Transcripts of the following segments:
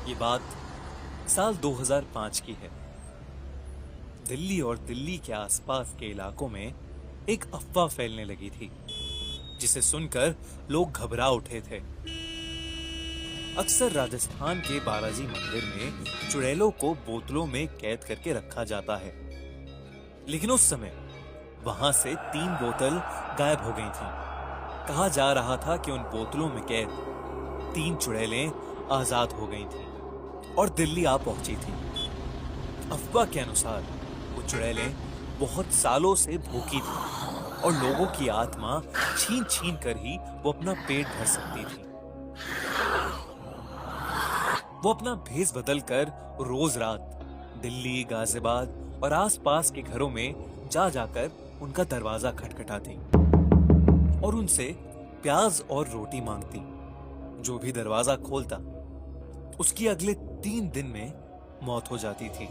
ये बात साल 2005 की है। दिल्ली और दिल्ली के आसपास के इलाकों में एक अफवाह फैलने लगी थी, जिसे सुनकर लोग घबरा उठे थे। अक्सर राजस्थान के बालाजी मंदिर में चुड़ैलों को बोतलों में कैद करके रखा जाता है, लेकिन उस समय वहां से 3 बोतल गायब हो गई थीं। कहा जा रहा था कि उन बोतलों में कैद 3 चुड़ैलें आजाद हो गई थीं और दिल्ली आ पहुंची थीं। अफवाह के अनुसार वो चुड़ैलें बहुत सालों से भूखी थीं और लोगों की आत्मा छीन छीन कर ही वो अपना पेट भर सकती थी। वो अपना भेष बदलकर रोज रात दिल्ली, गाजियाबाद और आसपास के घरों में जा जाकर उनका दरवाजा खटखटाती और उनसे प्याज और रोटी मांगती। जो भी दरवाजा खोलता उसकी अगले 3 दिन में मौत हो जाती थी।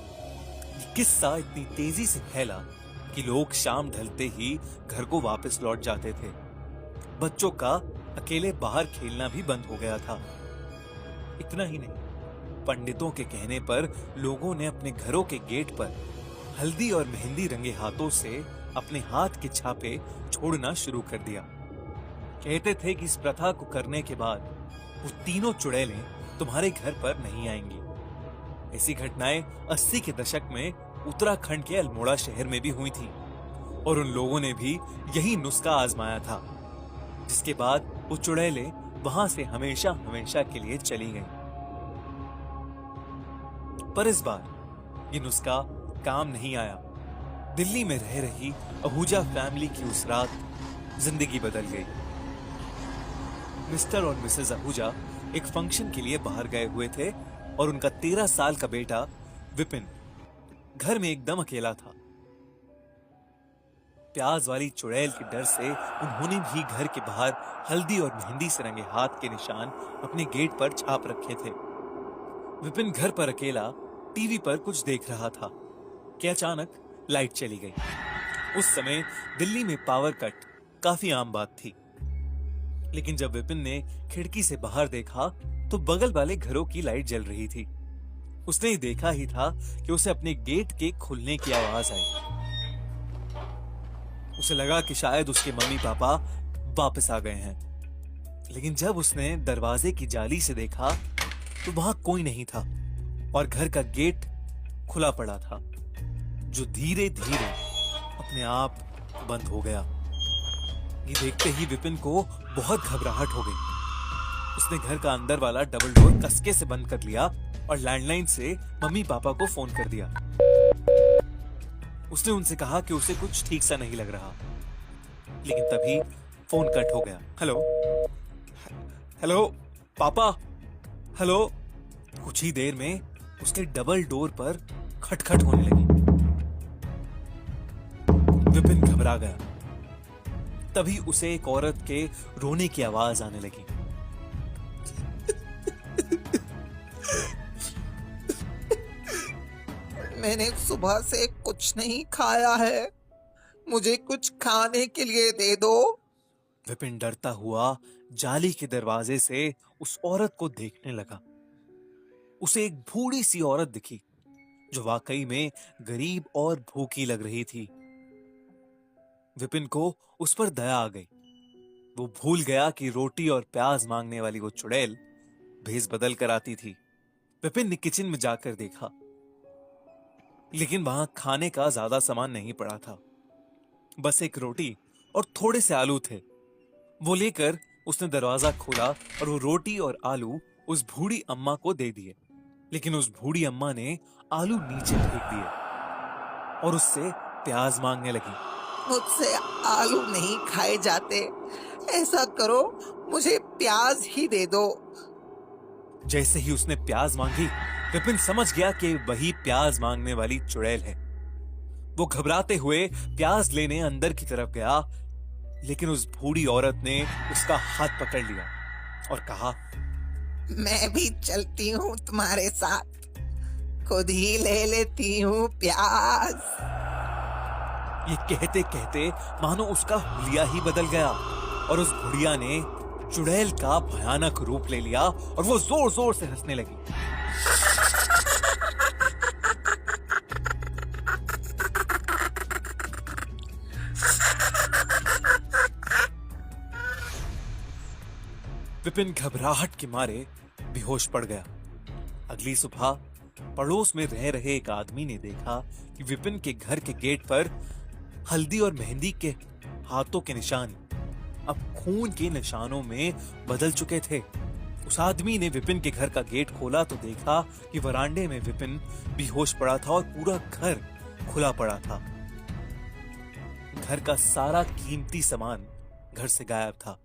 किस्सा इतनी तेजी से फैला कि लोग शाम ढलते ही घर को वापस लौट जाते थे। बच्चों का अकेले बाहर खेलना भी बंद हो गया था। इतना ही नहीं, पंडितों के कहने पर लोगों ने अपने घरों के गेट पर हल्दी और मेहंदी रंगे हाथों से अपने हाथ के छापे छोड़ना शुरू कर दिया। कहते थे कि इस प्रथा को करने के बाद वो तीनों चुड़ैलें तुम्हारे घर पर नहीं आएंगी। ऐसी घटनाएं 80 के दशक में उत्तराखंड के अल्मोड़ा शहर में भी हुई थी और उन लोगों ने भी यही नुस्खा आजमाया था, जिसके बाद वो चुड़ैलें वहां से हमेशा हमेशा के लिए चली गईं। पर इस बार ये नुस्खा काम नहीं आया। दिल्ली में रह रही आहूजा फैमिली की उस रात जिंदगी बदल गई। मिस्टर और मिसेस आहूजा एक फंक्शन के लिए बाहर गए हुए थे और उनका 13 साल का बेटा विपिन घर में एकदम अकेला था। प्याज वाली चुड़ैल के डर से उन्होंने भी घर के बाहर हल्दी और मेहंदी से रंगे हाथ के निशान अपने गेट पर छाप रखे थे। विपिन घर पर अकेला टीवी पर कुछ देख रहा था कि अचानक लाइट चली गई। उस समय दिल्ली में पावर कट काफी आम बात थी, लेकिन जब विपिन ने खिड़की से बाहर देखा तो बगल वाले घरों की लाइट जल रही थी। उसने ही देखा ही था कि उसे अपने गेट के खुलने की आवाज आई। उसे लगा कि शायद उसके मम्मी पापा वापस आ गए हैं, लेकिन जब उसने दरवाजे की जाली से देखा तो वहां कोई नहीं था और घर का गेट खुला पड़ा था, जो धीरे धीरे अपने आप बंद हो गया। ये देखते ही विपिन को बहुत घबराहट हो गई। उसने घर का अंदर वाला डबल डोर कसके से बंद कर लिया और लैंडलाइन से मम्मी पापा को फोन कर दिया। उसने उनसे कहा कि उसे कुछ ठीक सा नहीं लग रहा, लेकिन तभी फोन कट हो गया। हेलो हेलो पापा, हेलो। कुछ ही देर में उसके डबल डोर पर खटखट होने लगी। विपिन घबरा गया। तभी उसे एक औरत के रोने की आवाज आने लगी। मैंने सुबह से कुछ नहीं खाया है, मुझे कुछ खाने के लिए दे दो। विपिन डरता हुआ जाली के दरवाजे से उस औरत को देखने लगा। उसे एक बूढ़ी सी औरत दिखी जो वाकई में गरीब और भूखी लग रही थी। विपिन को उस पर दया आ गई। वो भूल गया कि रोटी और प्याज मांगने वाली वो चुड़ैल भेष बदल कर आती थी। विपिन ने किचन में जाकर देखा, लेकिन वहां खाने का ज्यादा सामान नहीं पड़ा था। बस एक रोटी और थोड़े से आलू थे। वो लेकर उसने दरवाजा खोला और वो रोटी और आलू उस बूढ़ी अम्मा को दे दिए, लेकिन उस बूढ़ी अम्मा ने आलू नीचे फेंक दिए और उससे प्याज मांगने लगी। मुझसे आलू नहीं खाए जाते, ऐसा करो मुझे प्याज ही दे दो। जैसे ही उसने प्याज मांगी, विपिन समझ गया कि वही प्याज मांगने वाली चुड़ैल है। वो घबराते हुए प्याज लेने अंदर की तरफ गया, लेकिन उस बूढ़ी औरत ने उसका हाथ पकड़ लिया और कहा, मैं भी चलती हूँ तुम्हारे साथ, खुद ही ले लेती हूँ प्याज। ये कहते कहते मानो उसका हुलिया ही बदल गया और उस बुढ़िया ने चुड़ैल का भयानक रूप ले लिया और वो जोर जोर से हंसने लगी। विपिन घबराहट के मारे बेहोश पड़ गया। अगली सुबह पड़ोस में रह रहे एक आदमी ने देखा कि विपिन के घर के गेट पर हल्दी और मेहंदी के हाथों के निशान अब खून के निशानों में बदल चुके थे। उस आदमी ने विपिन के घर का गेट खोला तो देखा कि वरांडे में विपिन बेहोश पड़ा था और पूरा घर खुला पड़ा था। घर का सारा कीमती सामान घर से गायब था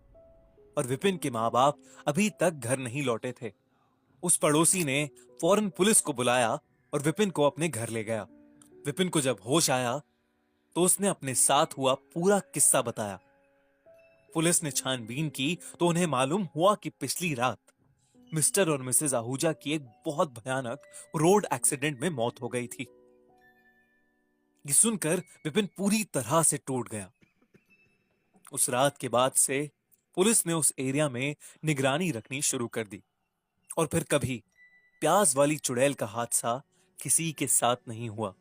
और विपिन के माँ बाप अभी तक घर नहीं लौटे थे। उस पड़ोसी ने फौरन पुलिस को बुलाया और विपिन को अपने घर ले गया। विपिन को जब होश आया तो उसने अपने साथ हुआ पूरा किस्सा बताया। पुलिस ने छानबीन की तो उन्हें मालूम हुआ कि पिछली रात मिस्टर और मिसेस आहूजा की एक बहुत भयानक रोड एक्सीडेंट में मौत हो गई थी। ये सुनकर विपिन पूरी तरह से टूट गया। उस रात के बाद से पुलिस ने उस एरिया में निगरानी रखनी शुरू कर दी और फिर कभी प्याज वाली चुड़ैल का हादसा किसी के साथ नहीं हुआ।